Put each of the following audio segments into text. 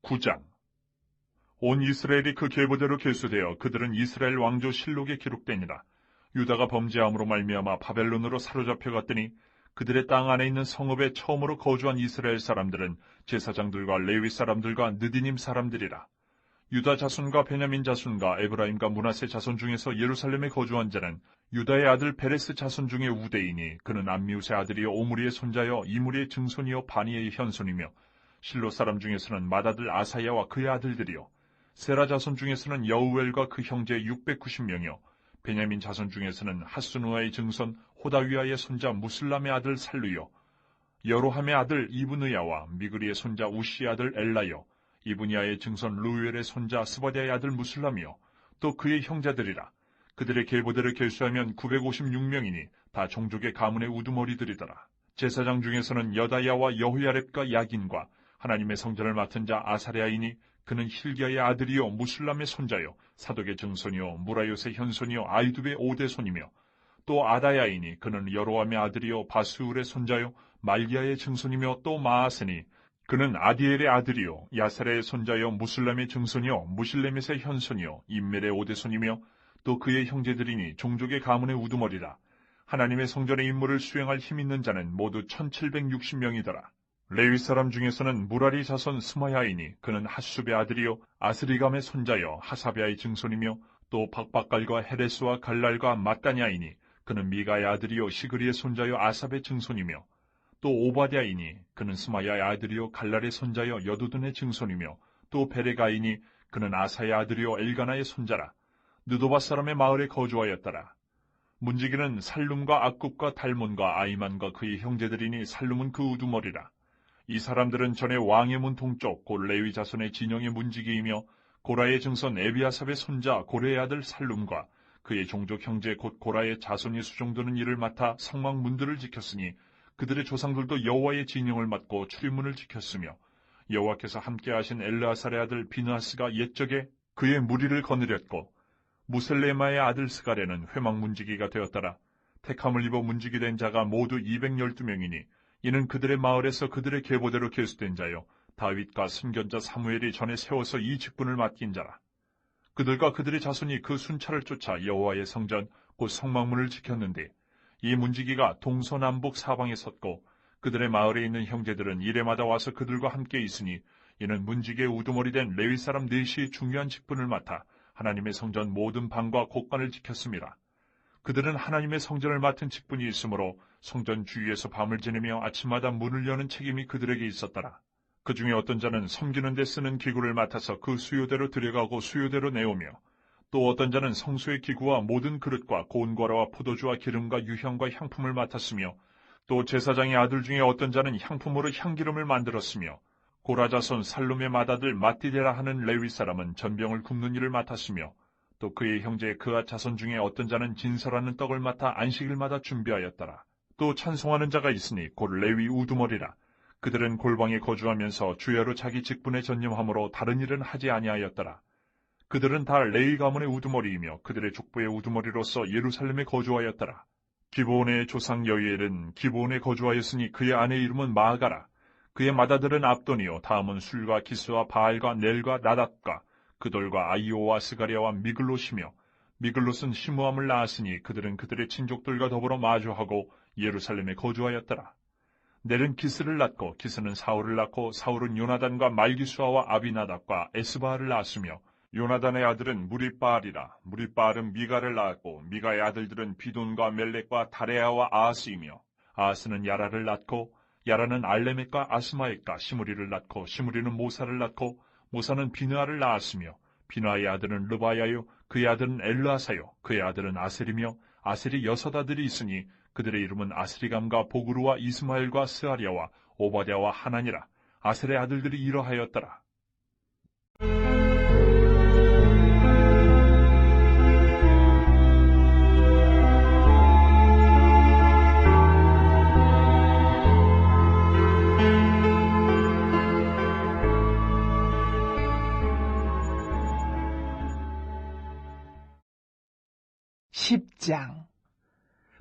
9장. 온 이스라엘이 그 계보대로 계수되어 그들은 이스라엘 왕조 실록에 기록되니라. 유다가 범죄함으로 말미암아 바벨론으로 사로잡혀 갔더니 그들의 땅 안에 있는 성읍에 처음으로 거주한 이스라엘 사람들은 제사장들과 레위 사람들과 느디님 사람들이라. 유다 자손과 베냐민 자손과 에브라임과 므낫세 자손 중에서 예루살렘에 거주한 자는 유다의 아들 베레스 자손 중에 우대이니 그는 암미웃의 아들이요 오므리의 손자여 이므리의 증손이요 바니의 현손이며 실로 사람 중에서는 맏아들 아사야와 그의 아들들이요 세라 자손 중에서는 여우엘과 그 형제 690명이요 베냐민 자손 중에서는 하스누아의 증손 호다위아의 손자 무슬람의 아들 살루요 여로함의 아들 이브느야와 미그리의 손자 우시의 아들 엘라요 이브니아의 증손 루엘의 손자 스바디아의 아들 무슬람이요 또 그의 형제들이라. 그들의 계보대로 계수하면 956명이니 다 종족의 가문의 우두머리들이더라. 제사장 중에서는 여다야와 여호야렙과 야긴과 하나님의 성전을 맡은 자 아사랴이니 그는 힐기야의 아들이요 무슬람의 손자요 사독의 증손이요 무라요스의 현손이요 아이두베의 오대손이며 또 아다야이니 그는 여로함의 아들이요 바스울의 손자요 말기야의 증손이며 또 마아스니 그는 아디엘의 아들이요 야사랴의 손자요 무슬람의 증손이요 무실레멧의 현손이요 임멜의 오대손이며 또 그의 형제들이니 종족의 가문의 우두머리라. 하나님의 성전의 임무를 수행할 힘 있는 자는 모두 1760명이더라. 레위 사람 중에서는 무라리 자손 스마야이니 그는 핫숲의 아들이요 아스리감의 손자여 하사베아의 증손이며 또 박박갈과 헤레스와 갈랄과 마따냐이니 그는 미가의 아들이요 시그리의 손자여 아삽의 증손이며 또 오바댜이니 그는 스마야의 아들이요 갈랄의 손자여 여두둔의 증손이며 또 베레가이니 그는 아사의 아들이요 엘가나의 손자라. 느도바 사람의 마을에 거주하였더라. 문지기는 살룸과 악굽과 달몬과 아이만과 그의 형제들이니 살룸은 그 우두머리라. 이 사람들은 전에 왕의 문 동쪽 곧 레위 자손의 진영의 문지기이며 고라의 증손 에비아삽의 손자 고레의 아들 살룸과 그의 종족 형제 곧 고라의 자손이 수종드는 일을 맡아 성막 문들을 지켰으니 그들의 조상들도 여호와의 진영을 맡고 출입문을 지켰으며 여호와께서 함께하신 엘르아살의 아들 비느하스가 옛적에 그의 무리를 거느렸고 무셀레마의 아들 스가랴는 회막 문지기가 되었더라. 택함을 입어 문지기된 자가 모두 212명이니 이는 그들의 마을에서 그들의 계보대로 계수된 자요 다윗과 선견자 사무엘이 전에 세워서 이 직분을 맡긴 자라. 그들과 그들의 자손이 그 순찰을 쫓아 여호와의 성전 곧 성막문을 지켰는데 이 문지기가 동서남북 사방에 섰고 그들의 마을에 있는 형제들은 이레마다 와서 그들과 함께 있으니 이는 문지기의 우두머리 된 레위 사람 넷이 중요한 직분을 맡아 하나님의 성전 모든 방과 곳간을 지켰습니다. 그들은 하나님의 성전을 맡은 직분이 있으므로 성전 주위에서 밤을 지내며 아침마다 문을 여는 책임이 그들에게 있었더라. 그 중에 어떤 자는 섬기는 데 쓰는 기구를 맡아서 그 수요대로 들여가고 수요대로 내오며 또 어떤 자는 성소의 기구와 모든 그릇과 고운 과라와 포도주와 기름과 유향과 향품을 맡았으며 또 제사장의 아들 중에 어떤 자는 향품으로 향기름을 만들었으며 고라자손 살룸의 맏아들 마띠데라 하는 레위 사람은 전병을 굽는 일을 맡았으며 또 그의 형제 그앗 자손 중에 어떤 자는 진설하는 떡을 맡아 안식일마다 준비하였더라. 또 찬송하는 자가 있으니 곧 레위 우두머리라. 그들은 골방에 거주하면서 주야로 자기 직분에 전념하므로 다른 일은 하지 아니하였더라. 그들은 다 레위 가문의 우두머리이며 그들의 족보의 우두머리로서 예루살렘에 거주하였더라. 기브온의 조상 여이엘은 기브온에 거주하였으니 그의 아내의 이름은 마아가라. 그의 맏아들은 압돈이요 다음은 술과 기스와 바알과 넬과 나닷과 그돌과 아이오와 스가랴와 미글롯이며 미글롯은 시므함을 낳았으니 그들은 그들의 친족들과 더불어 마주하고 예루살렘에 거주하였더라. 넬은 기스를 낳고 기스는 사울을 낳고 사울은 요나단과 말기수아와 아비나답과 에스바알을 낳았으며 요나단의 아들은 무리바알이라. 무리바알은 미가를 낳았고 미가의 아들들은 비돈과 멜렉과 다레아와 아하스이며 아하스는 야라를 낳고 야라는 알레멧과 아스마액과 시므리를 낳고 시므리는 모사를 낳고 모사는 비느아를 낳았으며 비느아의 아들은 르바야요 그의 아들은 엘르아사요 그의 아들은 아셀이며 아셀이 6 아들이 있으니 그들의 이름은 아스리감과 보그루와 이스마엘과 스아랴와 오바댜와 하나니라. 아셀의 아들들이 이러하였더라. 10장.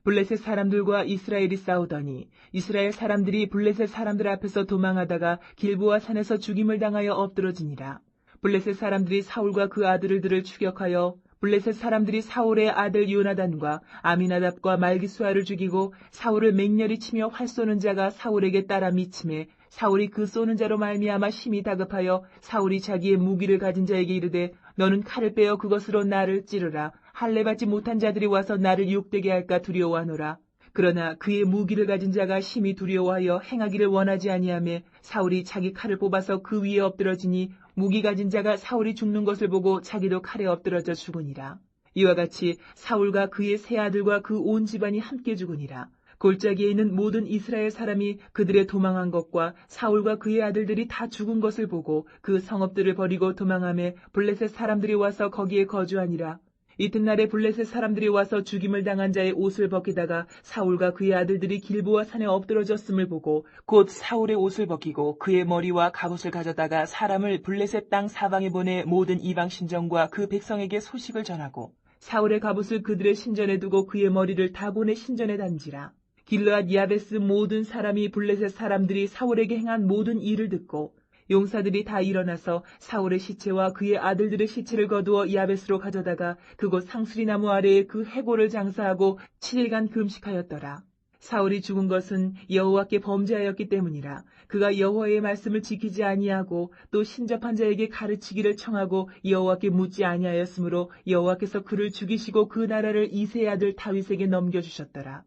블레셋 사람들과 이스라엘이 싸우더니 이스라엘 사람들이 블레셋 사람들 앞에서 도망하다가 길보아 산에서 죽임을 당하여 엎드러지니라. 블레셋 사람들이 사울과 그 아들들을 추격하여 블레셋 사람들이 사울의 아들 요나단과 아미나답과 말기수아를 죽이고 사울을 맹렬히 치며 활 쏘는 자가 사울에게 따라 미침해 사울이 그 쏘는 자로 말미암아 심히 다급하여 사울이 자기의 무기를 가진 자에게 이르되 너는 칼을 빼어 그것으로 나를 찌르라. 할례 받지 못한 자들이 와서 나를 욕되게 할까 두려워하노라. 그러나 그의 무기를 가진 자가 심히 두려워하여 행하기를 원하지 아니하매 사울이 자기 칼을 뽑아서 그 위에 엎드러지니 무기 가진 자가 사울이 죽는 것을 보고 자기도 칼에 엎드러져 죽으니라. 이와 같이 사울과 그의 세 아들과 그 온 집안이 함께 죽으니라. 골짜기에 있는 모든 이스라엘 사람이 그들의 도망한 것과 사울과 그의 아들들이 다 죽은 것을 보고 그 성읍들을 버리고 도망하며 블레셋 사람들이 와서 거기에 거주하니라. 이튿날에 블레셋 사람들이 와서 죽임을 당한 자의 옷을 벗기다가 사울과 그의 아들들이 길보아 산에 엎드러졌음을 보고 곧 사울의 옷을 벗기고 그의 머리와 갑옷을 가져다가 사람을 블레셋 땅 사방에 보내 모든 이방 신전과 그 백성에게 소식을 전하고 사울의 갑옷을 그들의 신전에 두고 그의 머리를 다 보내 신전에 단지라. 길르앗 야베스 모든 사람이 블레셋 사람들이 사울에게 행한 모든 일을 듣고 용사들이 다 일어나서 사울의 시체와 그의 아들들의 시체를 거두어 야베스로 가져다가 그곳 상수리나무 아래에 그 해골을 장사하고 7일간 금식하였더라. 사울이 죽은 것은 여호와께 범죄하였기 때문이라. 그가 여호와의 말씀을 지키지 아니하고 또 신접한 자에게 가르치기를 청하고 여호와께 묻지 아니하였으므로 여호와께서 그를 죽이시고 그 나라를 이새의 아들 다윗에게 넘겨주셨더라.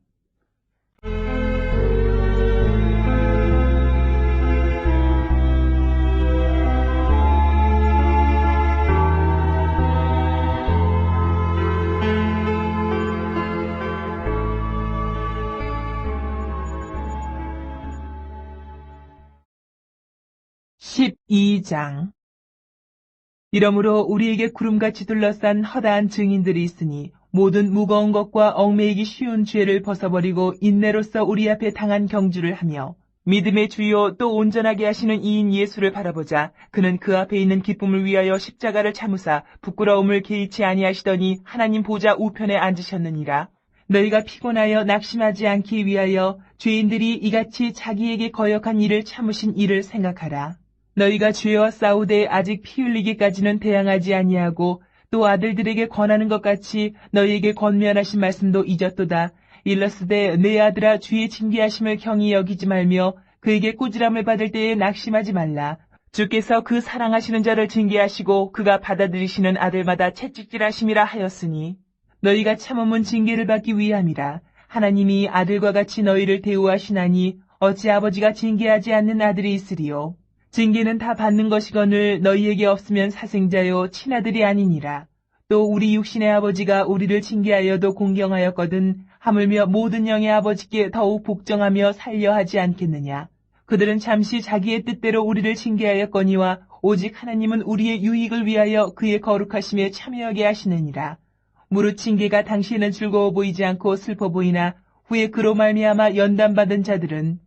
12장. 이러므로 우리에게 구름같이 둘러싼 허다한 증인들이 있으니 모든 무거운 것과 얽매이기 쉬운 죄를 벗어버리고 인내로써 우리 앞에 당한 경주를 하며 믿음의 주요 또 온전하게 하시는 이인 예수를 바라보자. 그는 그 앞에 있는 기쁨을 위하여 십자가를 참으사 부끄러움을 개의치 아니하시더니 하나님 보좌 우편에 앉으셨느니라. 너희가 피곤하여 낙심하지 않기 위하여 죄인들이 이같이 자기에게 거역한 일을 참으신 이를 생각하라. 너희가 죄와 싸우되 아직 피 흘리기까지는 대항하지 아니하고 또 아들들에게 권하는 것 같이 너희에게 권면하신 말씀도 잊었도다. 일러스되 내 아들아 주의 징계하심을 경히 여기지 말며 그에게 꾸지람을 받을 때에 낙심하지 말라. 주께서 그 사랑하시는 자를 징계하시고 그가 받아들이시는 아들마다 채찍질하심이라 하였으니 너희가 참음은 징계를 받기 위함이라. 하나님이 아들과 같이 너희를 대우하시나니 어찌 아버지가 징계하지 않는 아들이 있으리요. 징계는 다 받는 것이거늘 너희에게 없으면 사생자요 친아들이 아니니라. 또 우리 육신의 아버지가 우리를 징계하여도 공경하였거든 하물며 모든 영의 아버지께 더욱 복종하며 살려 하지 않겠느냐. 그들은 잠시 자기의 뜻대로 우리를 징계하였거니와 오직 하나님은 우리의 유익을 위하여 그의 거룩하심에 참여하게 하시느니라. 무릇 징계가 당시에는 즐거워 보이지 않고 슬퍼 보이나 후에 그로 말미암아 연단받은 자들은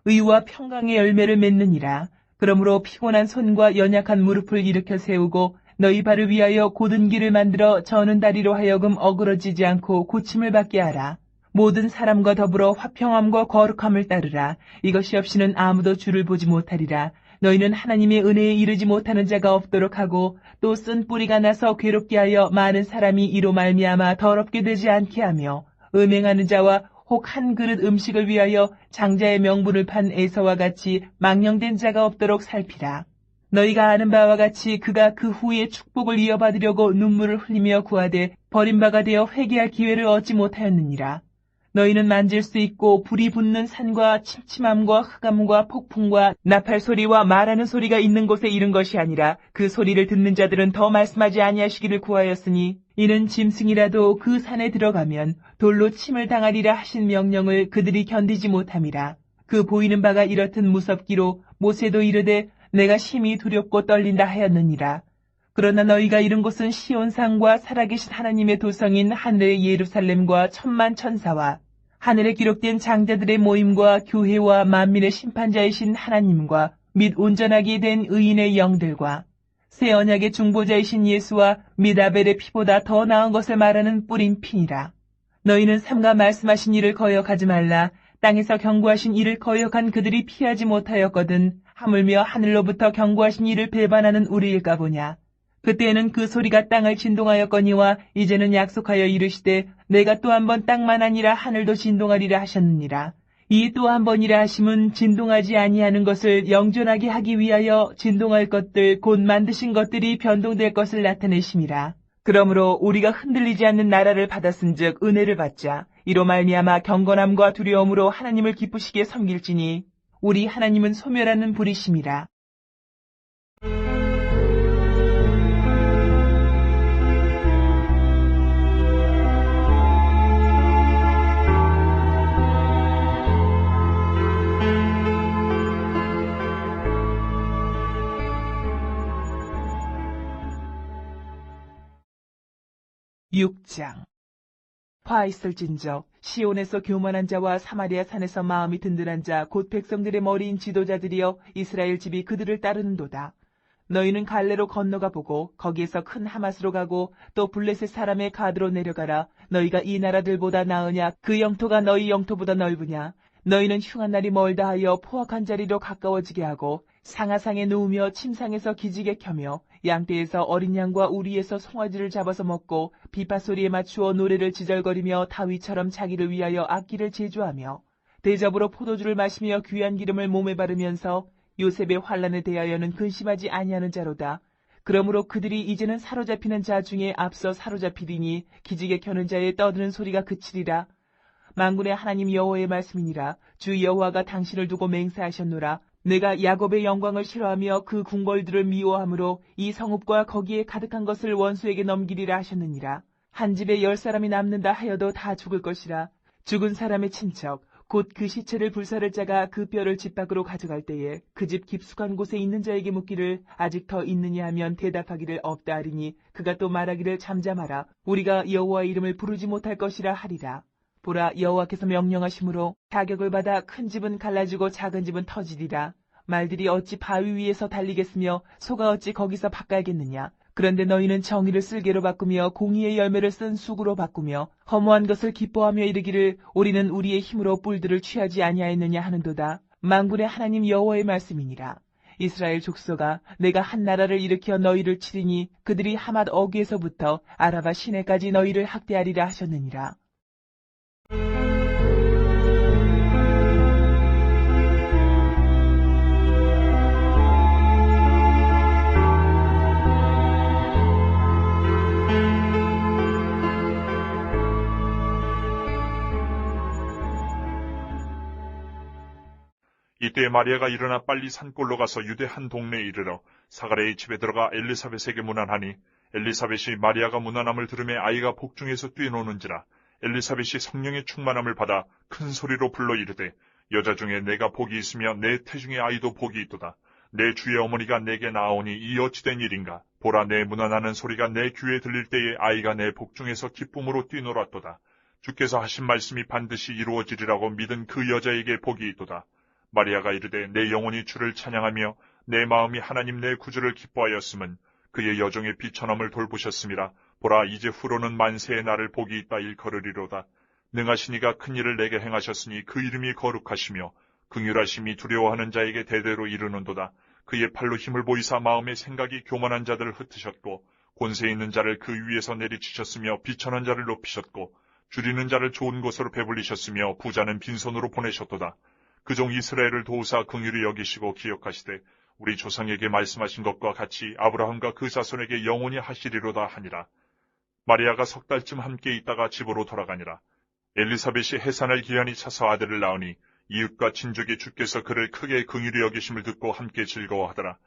의와 평강의 열매를 맺느니라. 그러므로 피곤한 손과 연약한 무릎을 일으켜 세우고 너희 발을 위하여 곧은 길을 만들어 저는 다리로 하여금 어그러지지 않고 고침을 받게 하라. 모든 사람과 더불어 화평함과 거룩함을 따르라. 이것이 없이는 아무도 주를 보지 못하리라. 너희는 하나님의 은혜에 이르지 못하는 자가 없도록 하고 또 쓴 뿌리가 나서 괴롭게 하여 많은 사람이 이로 말미암아 더럽게 되지 않게 하며 음행하는 자와 혹 한 그릇 음식을 위하여 장자의 명분을 판 에서와 같이 망령된 자가 없도록 살피라. 너희가 아는 바와 같이 그가 그 후에 축복을 이어받으려고 눈물을 흘리며 구하되 버림바가 되어 회개할 기회를 얻지 못하였느니라. 너희는 만질 수 있고 불이 붙는 산과 침침함과 흑암과 폭풍과 나팔 소리와 말하는 소리가 있는 곳에 이른 것이 아니라 그 소리를 듣는 자들은 더 말씀하지 아니하시기를 구하였으니 이는 짐승이라도 그 산에 들어가면 돌로 침을 당하리라 하신 명령을 그들이 견디지 못함이라. 그 보이는 바가 이렇듯 무섭기로 모세도 이르되 내가 심히 두렵고 떨린다 하였느니라. 그러나 너희가 이른 곳은 시온산과 살아계신 하나님의 도성인 하늘의 예루살렘과 천만 천사와 하늘에 기록된 장자들의 모임과 교회와 만민의 심판자이신 하나님과 및 온전하게 된 의인의 영들과 새 언약의 중보자이신 예수와 및 아벨의 피보다 더 나은 것을 말하는 뿌린 피니라. 너희는 삼가 말씀하신 일을 거역하지 말라. 땅에서 경고하신 일을 거역한 그들이 피하지 못하였거든 하물며 하늘로부터 경고하신 일을 배반하는 우리일까 보냐. 그때에는 그 소리가 땅을 진동하였거니와 이제는 약속하여 이르시되 내가 또 한 번 땅만 아니라 하늘도 진동하리라 하셨느니라. 이 또 한 번이라 하심은 진동하지 아니하는 것을 영존하게 하기 위하여 진동할 것들 곧 만드신 것들이 변동될 것을 나타내심이라. 그러므로 우리가 흔들리지 않는 나라를 받았은즉 은혜를 받자. 이로 말미암아 경건함과 두려움으로 하나님을 기쁘시게 섬길지니 우리 하나님은 소멸하는 불이심이라. 6장. 화 있을진저 시온에서 교만한 자와 사마리아 산에서 마음이 든든한 자 곧 백성들의 머리인 지도자들이여 이스라엘 집이 그들을 따르는도다. 너희는 갈레로 건너가 보고 거기에서 큰 하맛으로 가고 또 블레셋 사람의 가드로 내려가라. 너희가 이 나라들보다 나으냐? 그 영토가 너희 영토보다 넓으냐? 너희는 흉한 날이 멀다 하여 포악한 자리로 가까워지게 하고 상하상에 누우며 침상에서 기지개 켜며 양떼에서 어린 양과 우리에서 송아지를 잡아서 먹고 비파소리에 맞추어 노래를 지절거리며 다윗처럼 자기를 위하여 악기를 제조하며 대접으로 포도주를 마시며 귀한 기름을 몸에 바르면서 요셉의 환난에 대하여는 근심하지 아니하는 자로다. 그러므로 그들이 이제는 사로잡히는 자 중에 앞서 사로잡히리니 기지개 켜는 자의 떠드는 소리가 그치리라. 만군의 하나님 여호와의 말씀이니라. 주 여호와가 당신을 두고 맹세하셨노라. 내가 야곱의 영광을 싫어하며 그 궁궐들을 미워하므로 이 성읍과 거기에 가득한 것을 원수에게 넘기리라 하셨느니라. 한 집에 10사람이 남는다 하여도 다 죽을 것이라. 죽은 사람의 친척 곧 그 시체를 불사를 자가 그 뼈를 집 밖으로 가져갈 때에 그 집 깊숙한 곳에 있는 자에게 묻기를 아직 더 있느냐 하면 대답하기를 없다 하리니 그가 또 말하기를 잠잠하라. 우리가 여호와의 이름을 부르지 못할 것이라 하리라. 보라, 여호와께서 명령하심으로 자격을 받아 큰 집은 갈라지고 작은 집은 터지리라. 말들이 어찌 바위 위에서 달리겠으며 소가 어찌 거기서 밭갈겠느냐. 그런데 너희는 정의를 쓸개로 바꾸며 공의의 열매를 쓴 쑥으로 바꾸며 허무한 것을 기뻐하며 이르기를 우리는 우리의 힘으로 뿔들을 취하지 아니하였느냐 하는도다. 만군의 하나님 여호와의 말씀이니라. 이스라엘 족속아, 내가 한 나라를 일으켜 너희를 치리니 그들이 하맛 어귀에서부터 아라바 시내까지 너희를 학대하리라 하셨느니라. 이때 마리아가 일어나 빨리 산골로 가서 유대 한 동네에 이르러 사가랴의 집에 들어가 엘리사벳에게 문안하니 엘리사벳이 마리아가 문안함을 들으며 아이가 복중에서 뛰노는지라. 엘리사벳이 성령의 충만함을 받아 큰 소리로 불러 이르되 여자 중에 내가 복이 있으며 내 태중의 아이도 복이 있도다. 내 주의 어머니가 내게 나아오니 이 어찌된 일인가. 보라, 내 문안하는 소리가 내 귀에 들릴 때에 아이가 내 복중에서 기쁨으로 뛰놀았도다. 주께서 하신 말씀이 반드시 이루어지리라고 믿은 그 여자에게 복이 있도다. 마리아가 이르되 내 영혼이 주를 찬양하며 내 마음이 하나님 내 구주를 기뻐하였음은 그의 여종의 비천함을 돌보셨음이라. 보라, 이제 후로는 만세의 날을 복이 있다 일컬으리로다. 능하시니가 큰 일을 내게 행하셨으니 그 이름이 거룩하시며 긍휼하심이 두려워하는 자에게 대대로 이르는도다. 그의 팔로 힘을 보이사 마음의 생각이 교만한 자들을 흩으셨고 권세 있는 자를 그 위에서 내리치셨으며 비천한 자를 높이셨고 줄이는 자를 좋은 곳으로 배불리셨으며 부자는 빈손으로 보내셨도다. 그종 이스라엘을 도우사 긍휼히 여기시고 기억하시되 우리 조상에게 말씀하신 것과 같이 아브라함과 그 자손에게 영원히 하시리로다 하니라. 마리아가 3달쯤 함께 있다가 집으로 돌아가니라. 엘리사벳이 해산할 기한이 차서 아들을 낳으니 이웃과 친족이 주께서 그를 크게 긍휼히 여기심을 듣고 함께 즐거워하더라.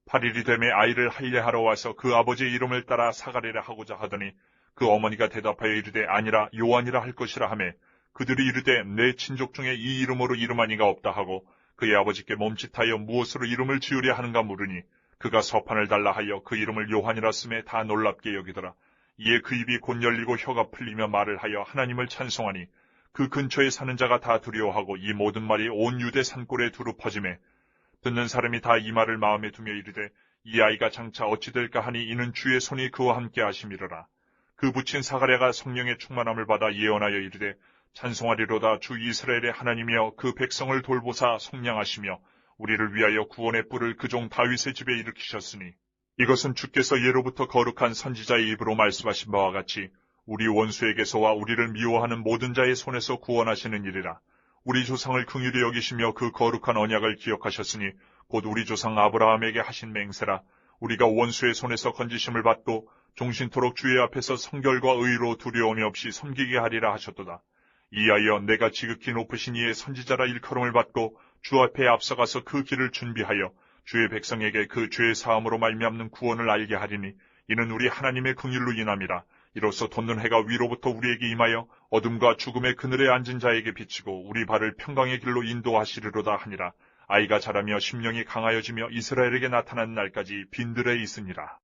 8일이 되매 아이를 할례하러 와서 그 아버지의 이름을 따라 사가랴라 하고자 하더니 그 어머니가 대답하여 이르되 아니라 요한이라 할 것이라 하매 그들이 이르되 내 친족 중에 이 이름으로 이름한 이가 없다 하고 그의 아버지께 멈칫하여 무엇으로 이름을 지으려 하는가 물으니 그가 서판을 달라 하여 그 이름을 요한이라 쓰매 다 놀랍게 여기더라. 이에 그 입이 곧 열리고 혀가 풀리며 말을 하여 하나님을 찬송하니 그 근처에 사는 자가 다 두려워하고 이 모든 말이 온 유대 산골에 두루 퍼지매 듣는 사람이 다 이 말을 마음에 두며 이르되 이 아이가 장차 어찌 될까 하니 이는 주의 손이 그와 함께 하심이로라. 그 붙인 사가랴가 성령의 충만함을 받아 예언하여 이르되 찬송하리로다. 주 이스라엘의 하나님이여 그 백성을 돌보사 속량하시며 우리를 위하여 구원의 뿔을 그 종 다윗의 집에 일으키셨으니 이것은 주께서 예로부터 거룩한 선지자의 입으로 말씀하신 바와 같이 우리 원수에게서와 우리를 미워하는 모든 자의 손에서 구원하시는 일이라. 우리 조상을 긍휼히 여기시며 그 거룩한 언약을 기억하셨으니 곧 우리 조상 아브라함에게 하신 맹세라. 우리가 원수의 손에서 건지심을 받고 종신토록 주의 앞에서 성결과 의로 두려움이 없이 섬기게 하리라 하셨도다. 이하여 내가 지극히 높으신 이의 선지자라 일컬음을 받고 주 앞에 앞서가서 그 길을 준비하여 주의 백성에게 그 죄의 사함으로 말미암는 구원을 알게 하리니 이는 우리 하나님의 긍휼로 인함이라. 이로써 돋는 해가 위로부터 우리에게 임하여 어둠과 죽음의 그늘에 앉은 자에게 비치고 우리 발을 평강의 길로 인도하시리로다 하니라. 아이가 자라며 심령이 강하여지며 이스라엘에게 나타난 날까지 빈들에 있으니라.